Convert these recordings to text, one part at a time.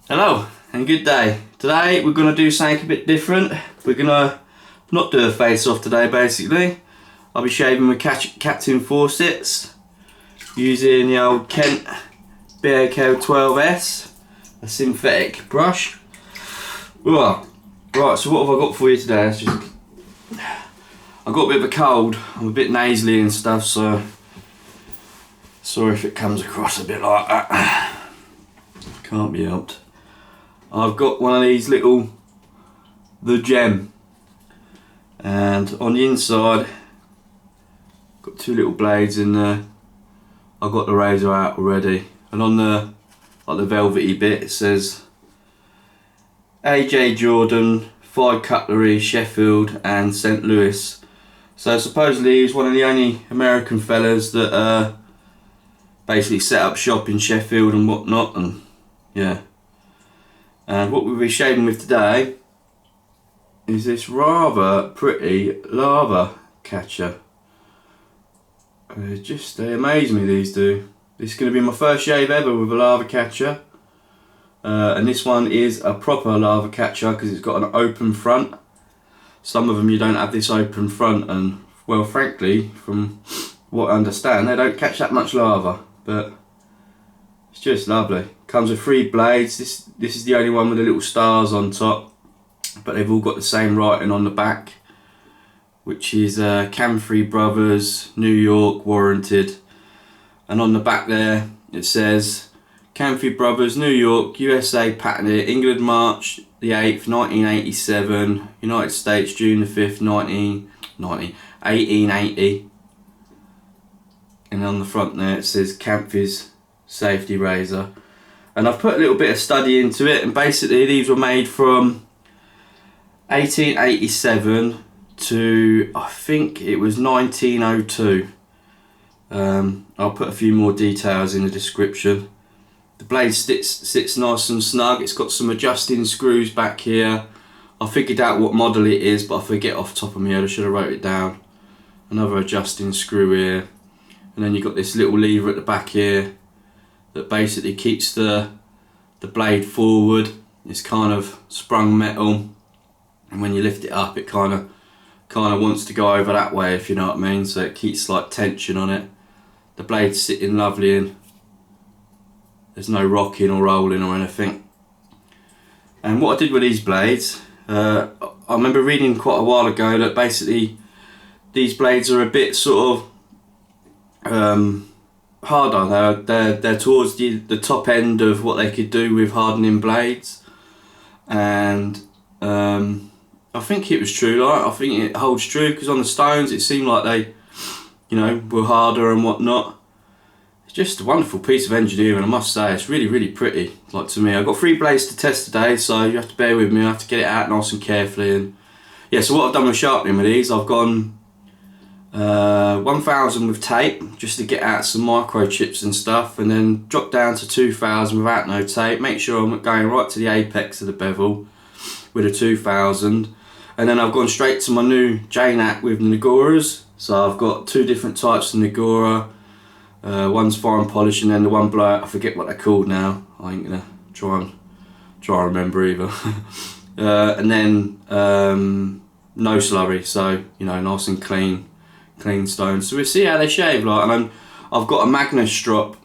Hello and good day. Today we're going to do something a bit different. We're going to not do a face off today basically. I'll be shaving with Captain Fawcett's using the old Kent BAKL 12S, a synthetic brush. Right, so what have I got for you today? I've got a bit of a cold, I'm a bit nasally and stuff, so sorry if it comes across a bit like that. Can't be helped. I've got one of these little The Gem, and on the inside got two little blades in there. I've got the razor out already, and on the velvety bit it says AJ Jordan, Fide Cutlery, Sheffield and St. Louis. So supposedly he's one of the only American fellas that basically set up shop in Sheffield and whatnot, and yeah. And what we'll be shaving with today is this rather pretty lava catcher. They amaze me, these do. This is going to be my first shave ever with a lava catcher. And this one is a proper lava catcher because it's got an open front. Some of them you don't have this open front, and well, frankly, from what I understand, they don't catch that much lava, but it's just lovely. Comes with 3 blades. This is the only one with the little stars on top, but they've all got the same writing on the back, which is Camfrey Brothers, New York, warranted. And on the back there it says Camfrey Brothers, New York, USA, patented, England, March the 8th, 1987, United States, June the 5th, 1880. And on the front there it says Camfrey's safety razor. And I've put a little bit of study into it, and basically these were made from 1887 to I think it was 1902. I'll put a few more details in the description. The blade sits nice and snug. It's got some adjusting screws back here. I figured out what model it is, but I forget off the top of my head. I should have wrote it down. Another adjusting screw here, and then you've got this little lever at the back here that basically keeps the blade forward. It's kind of sprung metal, and when you lift it up it kind of wants to go over that way, if you know what I mean, so it keeps like tension on it. The blade's sitting lovely and there's no rocking or rolling or anything. And what I did with these blades, I remember reading quite a while ago that basically these blades are a bit sort of harder. They're towards the top end of what they could do with hardening blades, and I think it was true. I think it holds true, because on the stones it seemed like they, were harder and whatnot. It's just a wonderful piece of engineering, I must say. It's really, really pretty, like, to me. I've got 3 blades to test today, so you have to bear with me. I have to get it out nice and carefully. And yeah, so what I've done with sharpening with these, I've gone 1000 with tape just to get out some microchips and stuff, and then drop down to 2000 without no tape. Make sure I'm going right to the apex of the bevel with a 2000, and then I've gone straight to my new JNAC with Nagoras. So I've got 2 different types of Nagora. One's fine polish, and then the one below, I forget what they're called now. I ain't gonna try and remember either. And then no slurry, so nice and clean stones. So we'll see how they shave like. And I've got a Magnus strop,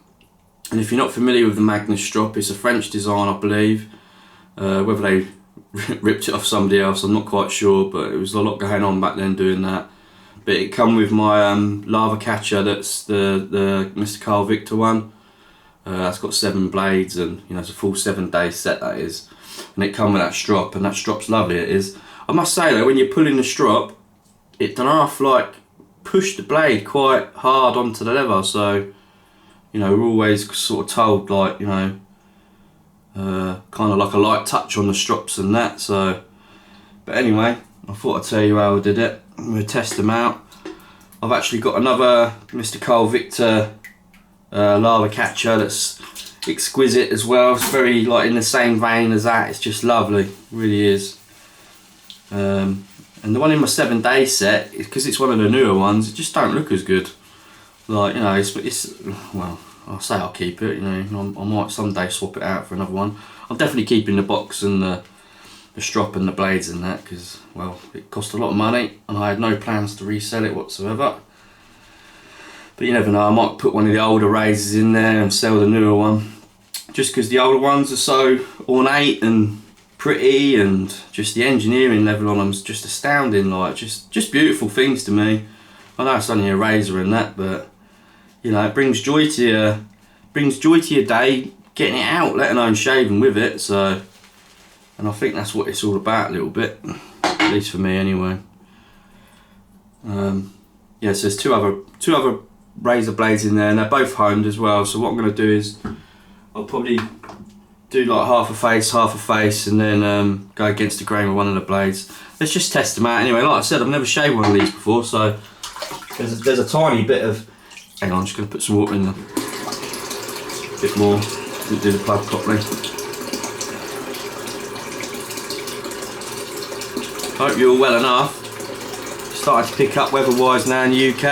and if you're not familiar with the Magnus strop, it's a French design, I believe. Whether they ripped it off somebody else, I'm not quite sure, but it was a lot going on back then doing that. But it come with my lava catcher, that's the Mr. Carl Victor one. That's got 7 blades, and it's a full 7-day set, that is. And it come with that strop, and that strop's lovely, it is. I must say though, when you're pulling the strop, it done half like push the blade quite hard onto the leather, so we're always sort of told, like, kind of like a light touch on the strops and that. So, but anyway, I thought I'd tell you how I did it. I'm going to test them out. I've actually got another Mr. Carl Victor lava catcher that's exquisite as well. It's very like in the same vein as that. It's just lovely, it really is. And the one in my 7-day set, because it's one of the newer ones, it just don't look as good. Like, it's well, I'll say I'll keep it, I might someday swap it out for another one. I'm definitely keeping the box and the strop and the blades and that, because, well, it cost a lot of money and I had no plans to resell it whatsoever. But you never know, I might put one of the older razors in there and sell the newer one, just because the older ones are so ornate and pretty, and just the engineering level on them is just astounding. Like, just beautiful things to me. I know it's only a razor and that, but you know, it brings joy to your day getting it out, let alone shaving with it. So, and I think that's what it's all about a little bit, at least for me anyway. Yeah, so there's two other razor blades in there, and they're both homed as well. So what I'm going to do is I'll probably do like half a face, and then go against the grain with one of the blades. Let's just test them out anyway. Like I said, I've never shaved one of these before, so there's a tiny bit of, hang on, I'm just going to put some water in there, a bit more, didn't do the plug properly. Hope you're all well enough. Started to pick up weather-wise now in the UK.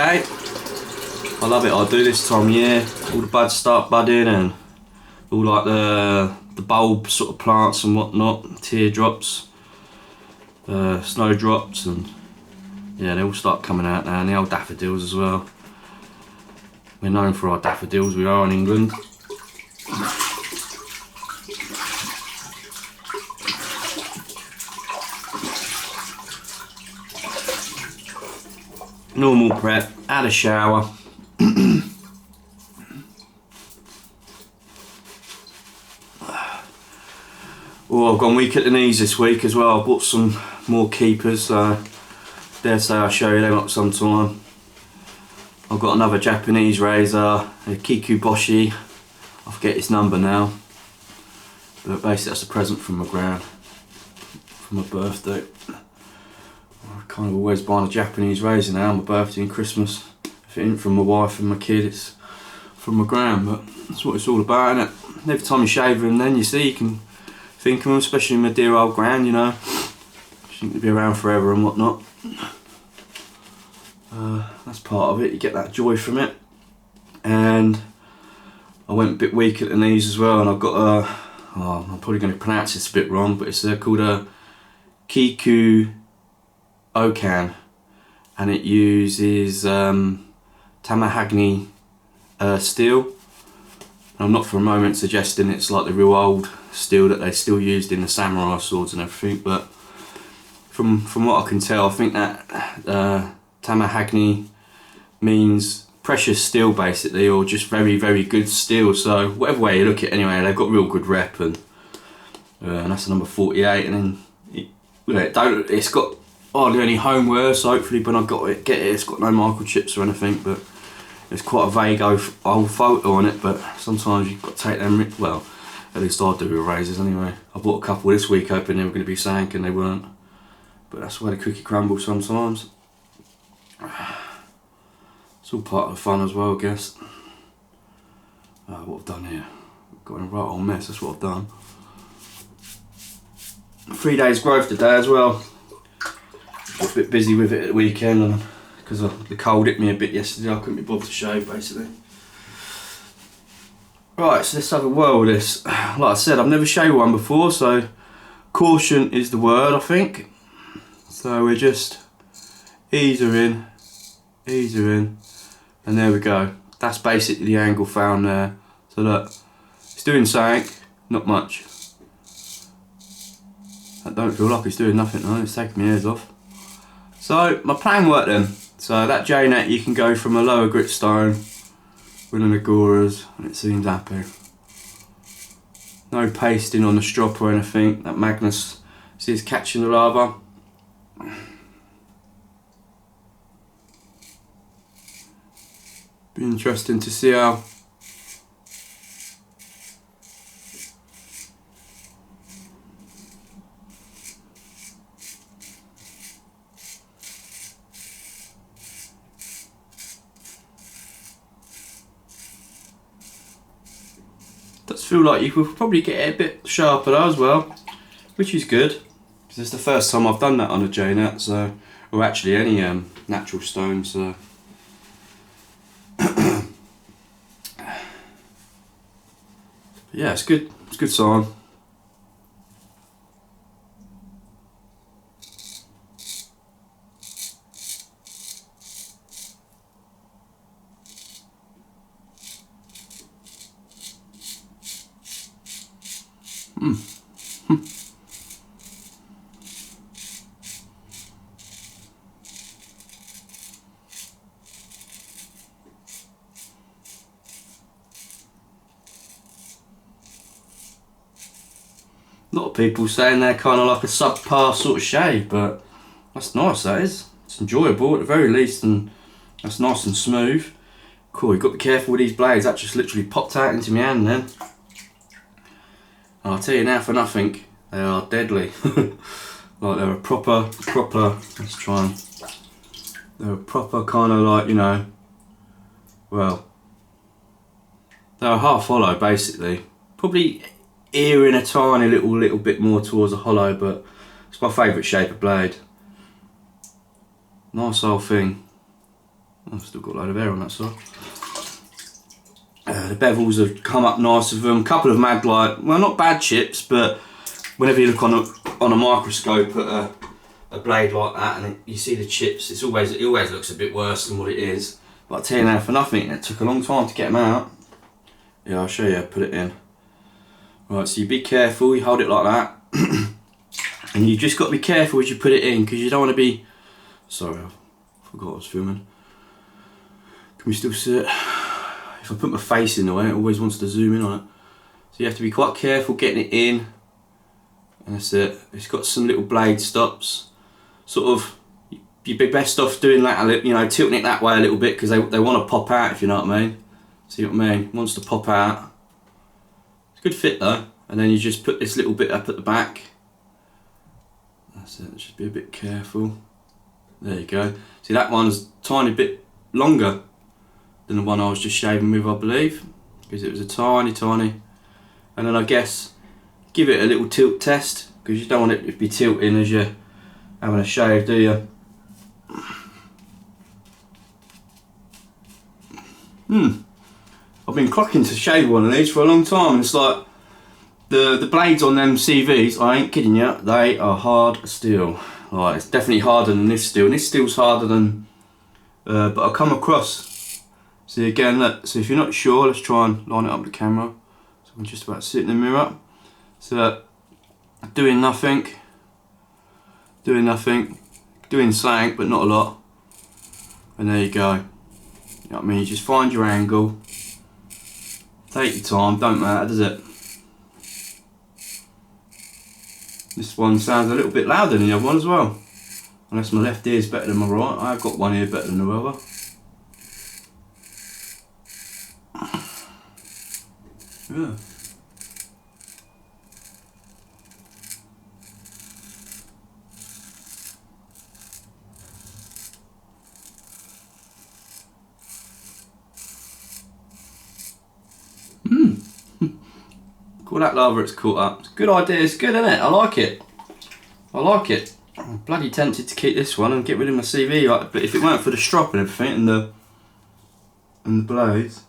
I love it. I do this time of year. All the buds start budding, and all like the bulb sort of plants and whatnot, teardrops, snowdrops, and yeah, they all start coming out now. And the old daffodils as well. We're known for our daffodils. We are in England. Normal prep, had a shower. Oh, I've gone weak at the knees this week as well. I bought some more keepers, so dare say I'll show you them up sometime. I've got another Japanese razor, a Kikuboshi. I forget its number now, but basically that's a present from my gran for my birthday. I kind of always buying a Japanese razor now, my birthday and Christmas. If it ain't from my wife and my kid, it's from my gran, but that's what it's all about, isn't it? Every time you shave them, then you see, you can think of them, especially my dear old gran, you know. She seems to be around forever and whatnot. That's part of it, you get that joy from it. And I went a bit weak at the knees as well, and I've got a, I'm probably going to pronounce this a bit wrong, but it's called a Kiku Okan, and it uses Tamahagni steel. And I'm not for a moment suggesting it's like the real old steel that they still used in the samurai swords and everything, but from what I can tell, I think that Tamahagni means precious steel basically, or just very, very good steel. So whatever way you look at it anyway, they've got real good rep, and that's the number 48. And then it's got hardly any homeware, so hopefully when I get it, it's got no microchips or anything, but it's quite a vague old photo on it. But sometimes you've got to take them, well, at least I do with razors anyway. I bought a couple this week hoping they were going to be sank, and they weren't, but that's where the cookie crumbles sometimes. It's all part of the fun as well, I guess. What I've done here, got in a right old mess, that's what I've done. 3 days growth today as well. Got a bit busy with it at the weekend, and because the cold hit me a bit yesterday, I couldn't be bothered to shave basically. Right, so let's have a whirl with this. Like I said, I've never shaved one before, so caution is the word, I think. So we're just ease her in, and there we go. That's basically the angle found there. So look, it's doing something, not much. I don't feel like it's doing nothing though, it's taking my ears off. So my plan worked then. So that J-net, you can go from a lower grit stone with an Agoras, and it seems happy. No pasting on the strop or anything. That Magnus, see, it's catching the lava. Be interesting to see how does feel like you could probably get it a bit sharper though as well, which is good, because it's the first time I've done that on a J-net, so, or actually any natural stone, so. Yeah, it's good sign. A lot of people saying they're kind of like a subpar sort of shave, but that's nice, that is. It's enjoyable at the very least, and that's nice and smooth. Cool, you've got to be careful with these blades. That just literally popped out into my hand then. And I'll tell you now for nothing, they are deadly. Like they're a proper, let's try and, they're a proper kind of like, you know, well, they're half hollow basically. Probably earring a tiny little bit more towards a hollow, but it's my favourite shape of blade. Nice old thing. I've still got a load of hair on that side. The bevels have come up nice with them. A couple of mad, like, well, not bad chips, but whenever you look on a microscope at a blade like that and you see the chips, it always looks a bit worse than what it is. But I tell you now, for nothing, it took a long time to get them out. Yeah, I'll show you. Put it in. Right, so you be careful. You hold it like that, and you just got to be careful as you put it in, because you don't want to be. Sorry, I forgot I was filming. Can we still see it? If I put my face in the way, it always wants to zoom in on it. So you have to be quite careful getting it in. And that's it. It's got some little blade stops. Sort of, you'd be best off doing that, you know, tilting it that way a little bit, because they want to pop out, if you know what I mean. See what I mean? It wants to pop out. It's a good fit though. And then you just put this little bit up at the back. That's it. Just be a bit careful. There you go. See, that one's a tiny bit longer than the one I was just shaving with, I believe, because it was a tiny. And then I guess give it a little tilt test, because you don't want it to be tilting as you're having a shave, do you? I've been clocking to shave one of these for a long time, and it's like the blades on them CVs, I ain't kidding you, they are hard steel. Like, it's definitely harder than this steel, and this steel's harder than, but I'll come across. See again, look, so if you're not sure, let's try and line it up with the camera. So I'm just about to sit in the mirror. So doing nothing, doing something, but not a lot. And there you go. You know what I mean? You just find your angle. Take your time, don't matter, does it? This one sounds a little bit louder than the other one as well. Unless my left ear is better than my right. I've got one ear better than the other. Yeah. Call that lather, it's caught up. It's a good idea, it's good, isn't it? I like it. I'm bloody tempted to keep this one and get rid of my CV, like, but if it weren't for the strop and everything and the blades.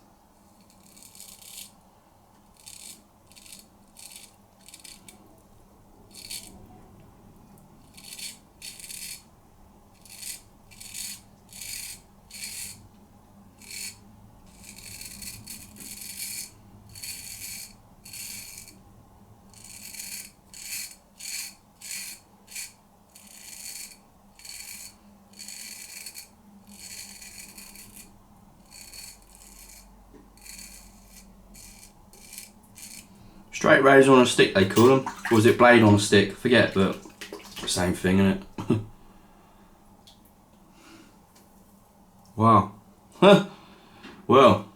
Straight razor on a stick, they call them. Or was it blade on a stick? Forget, but same thing, isn't it? Wow. Well,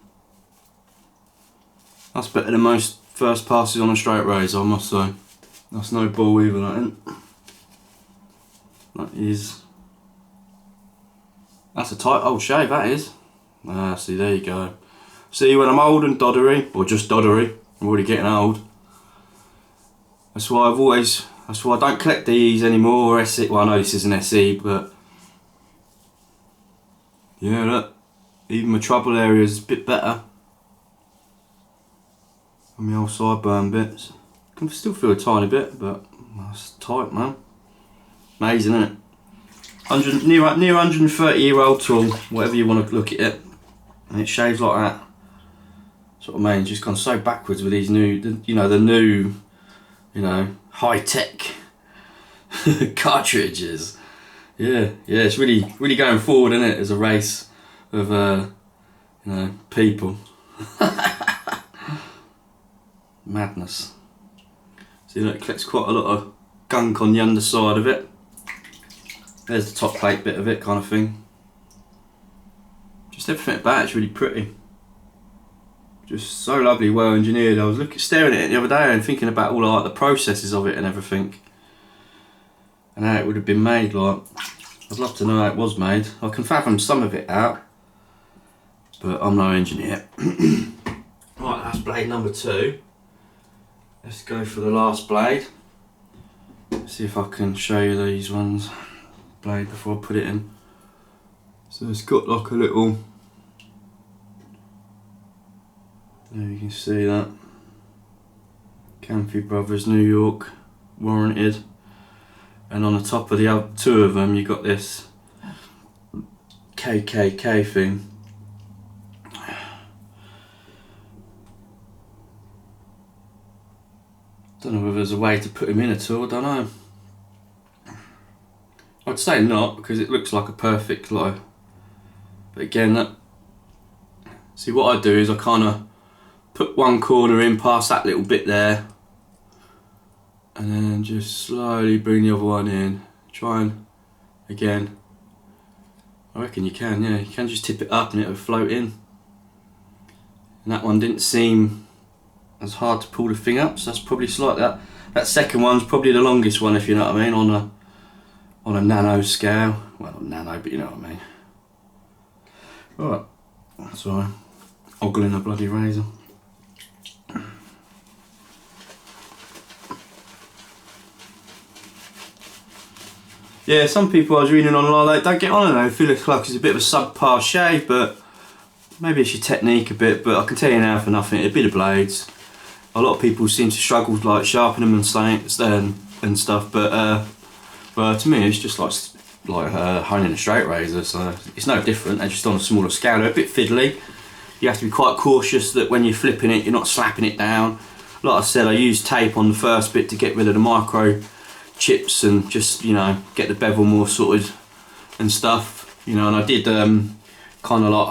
that's better than most first passes on a straight razor, I must say. That's no ball either, that isn't. That's a tight old shave, that is. Ah, see, there you go. See, when I'm old and doddery, or just doddery, I'm already getting old. That's why I don't collect these anymore, or SE. Well, I know this is an SE, but yeah, look, even my trouble area is a bit better. And my old sideburn bits. Can still feel a tiny bit, but that's tight, man. Amazing, isn't it? Near 130-year-old tool, whatever you want to look at it, and it shaves like that. That's what I mean. Just gone so backwards with these new, the new you know, high-tech cartridges. Yeah, it's really going forward, isn't it, as a race of you know, people. Madness. See, look, it collects quite a lot of gunk on the underside of it. There's the top plate bit of it, kind of thing. Just everything about it's really pretty. Just so lovely, well engineered. I was staring at it the other day and thinking about all like the processes of it and everything, and how it would have been made. Like, I'd love to know how it was made. I can fathom some of it out, but I'm no engineer. Right, that's blade number 2. Let's go for the last blade. See if I can show you these ones. Blade before I put it in. So it's got like a little, there you can see that. Camphy Brothers, New York, warranted. And on the top of the other 2 of them, you got this KKK thing. Don't know whether there's a way to put him in at all, I don't know. I'd say not, because it looks like a perfect lie. But again, see what I do is I kind of put one corner in past that little bit there, and then just slowly bring the other one in. Try and, again, I reckon you can, yeah, you can just tip it up and it'll float in. And that one didn't seem as hard to pull the thing up, so that's probably slight. That second one's probably the longest one, if you know what I mean, on a nano scale. Well, not nano, but you know what I mean. Right, sorry, ogling a bloody razor. Yeah, some people I was reading online, like, don't get on it, they feel like it's a bit of a subpar shave, but maybe it's your technique a bit. But I can tell you now for nothing, a bit of blades. A lot of people seem to struggle to like sharpen them and stuff, but well, to me it's just like honing a straight razor, so it's no different. They're just on a smaller scale. They're a bit fiddly. You have to be quite cautious that when you're flipping it, you're not slapping it down. Like I said, I used tape on the first bit to get rid of the micro chips and just, you know, get the bevel more sorted and stuff, you know. And I did kind of like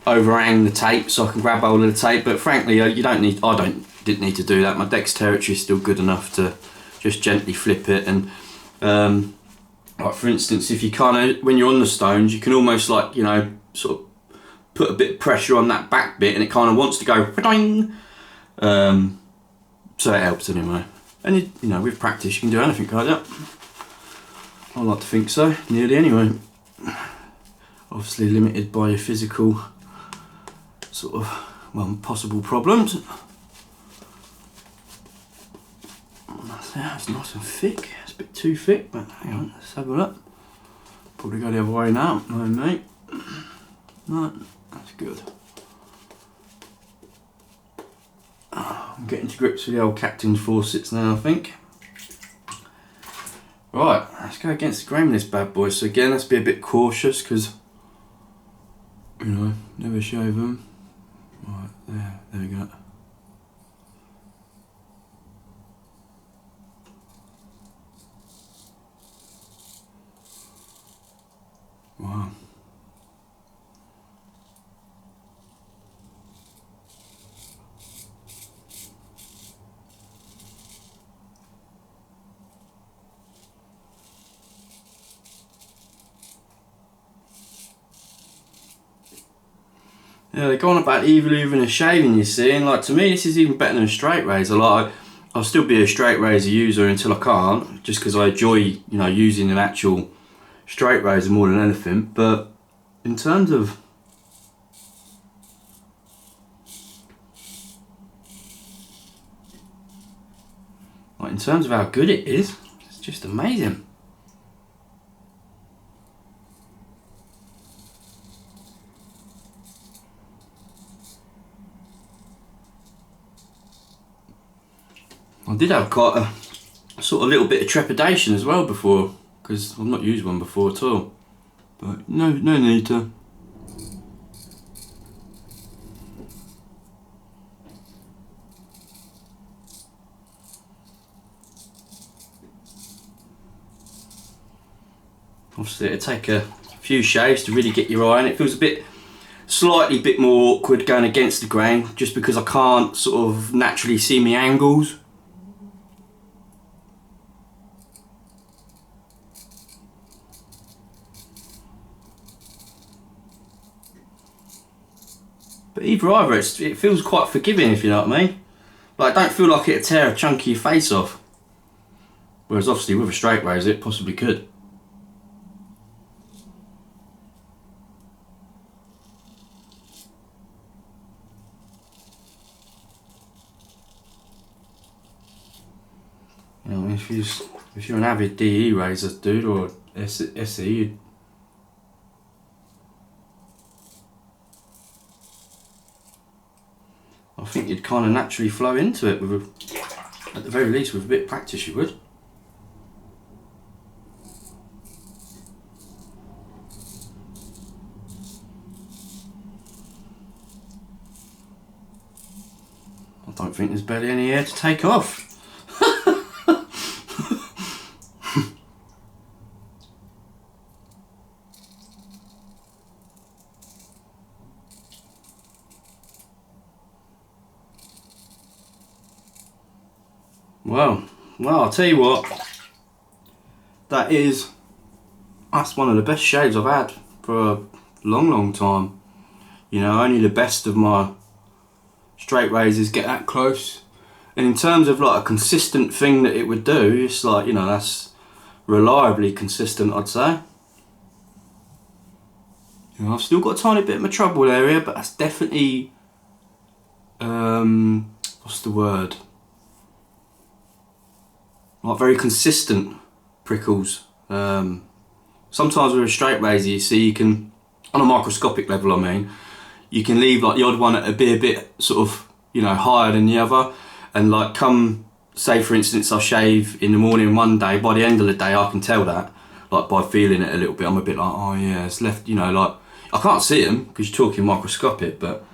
overhang the tape so I can grab hold of the tape, but frankly I didn't need to do that. My dexterity is still good enough to just gently flip it. And like for instance, if you kind of, when you're on the stones, you can almost like, you know, sort of put a bit of pressure on that back bit and it kind of wants to go so it helps anyway. And you know, with practice you can do anything like that. I like to think so, nearly anyway. Obviously limited by your physical sort of, well, possible problems. That's nice and thick. It's a bit too thick, but hang on, let's have a look. Probably go the other way now, no mate. No, that's good. I'm getting to grips with the old captain's faucets now, I think. Right, let's go against the grain of this bad boy. So again, let's be a bit cautious, because, you know, never shave them. Right, there we go. Wow. Yeah, they go on about even a shaving, you see, and like to me this is even better than a straight razor. Like I'll still be a straight razor user until I can't, just because I enjoy, you know, using an actual straight razor more than anything. But in terms of how good it is, it's just amazing. I did have quite a sort of little bit of trepidation as well before, because I've not used one before at all. But no need to. Obviously it'll take a few shaves to really get your eye on. It feels slightly bit more awkward going against the grain, just because I can't sort of naturally see my angles. But either, it feels quite forgiving, if you know what I mean. Like, I don't feel like it'd tear a chunk of your face off. Whereas obviously with a straight razor it possibly could. You know, if you're an avid DE razor dude or SE, I think you'd kind of naturally flow into it with at the very least with a bit of practice you would. I don't think there's barely any hair to take off. Well, I'll tell you what, that's one of the best shaves I've had for a long time. You know, only the best of my straight razors get that close. And in terms of like a consistent thing that it would do, it's like, you know, that's reliably consistent, I'd say. You know, I've still got a tiny bit of my trouble area, but that's definitely, what's the word? Like very consistent prickles. Sometimes with a straight razor, you see, you can, on a microscopic level I mean, you can leave like the odd one at a bit sort of, you know, higher than the other, and like come, say for instance I shave in the morning one day, by the end of the day I can tell that, like by feeling it a little bit, I'm a bit like, oh yeah, it's left, you know, like, I can't see them because you're talking microscopic, but,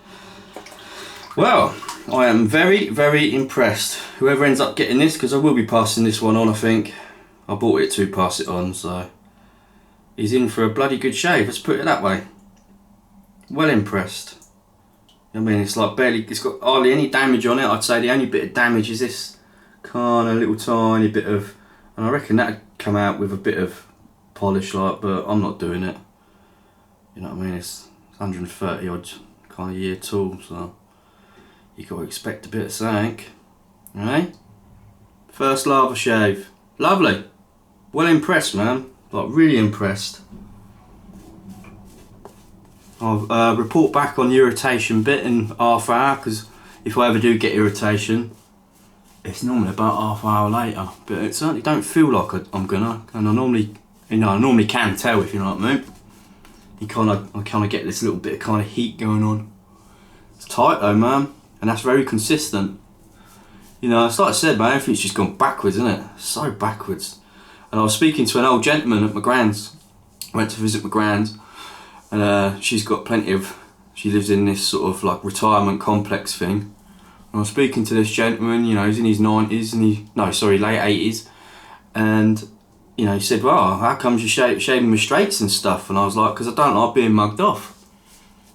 well, I am very impressed. Whoever ends up getting this, because I will be passing this one on, I think. I bought it to pass it on, so he's in for a bloody good shave, let's put it that way. Well impressed. I mean, it's like barely, it's got hardly any damage on it. I'd say the only bit of damage is this kind of little tiny bit of, and I reckon that'd come out with a bit of polish, like, but I'm not doing it. You know what I mean? It's 130 odd kind of year tool, so you got to expect a bit of something, right? First lava shave, lovely. Well impressed, man. Like really impressed. I'll report back on the irritation bit in half an hour, because if I ever do get irritation, it's normally about half an hour later. But it certainly don't feel like I'm gonna, and I normally, you know, I normally can tell, if you know what I mean. I kind of get this little bit of kind of heat going on. It's tight though, man, and that's very consistent. You know, it's like I said, man, everything's just gone backwards, isn't it? So backwards. And I was speaking to an old gentleman at my grand's. I went to visit my grand, and she's got plenty of, she lives in this sort of like retirement complex thing. And I was speaking to this gentleman, you know, he's in his 90s, and late 80s, and you know, he said, well, how comes you're shaving with straights and stuff? And I was like, because I don't like being mugged off.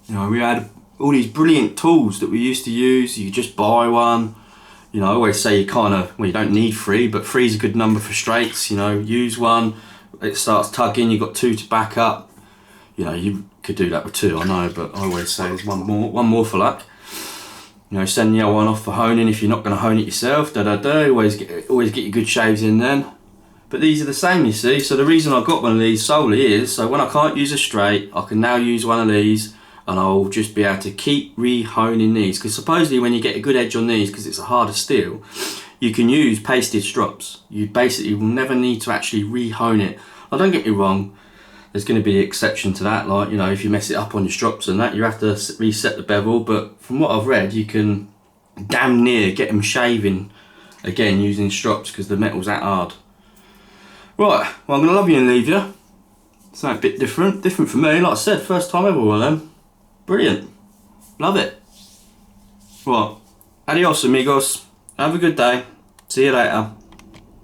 You know, we had all these brilliant tools that we used to use. You just buy one. You know, I always say you kind of, well, you don't need 3, but 3's a good number for straights. You know, use one, it starts tugging, you've got 2 to back up. You know, you could do that with 2, I know, but I always say there's one more for luck. You know, send the other one off for honing if you're not going to hone it yourself. Always get your good shaves in then. But these are the same, you see. So the reason I got one of these solely is, so when I can't use a straight, I can now use one of these, and I'll just be able to keep re-honing these. Because supposedly when you get a good edge on these, because it's a harder steel, you can use pasted strops. You basically will never need to actually re-hone it. Now don't get me wrong, there's going to be an exception to that, like, you know, if you mess it up on your strops and that, you have to reset the bevel. But from what I've read, you can damn near get them shaving again using strops, because the metal's that hard. Right, well, I'm going to love you and leave you. Something a bit different for me. Like I said, first time ever with them. Brilliant. Love it. Right, adios amigos. Have a good day. See you later.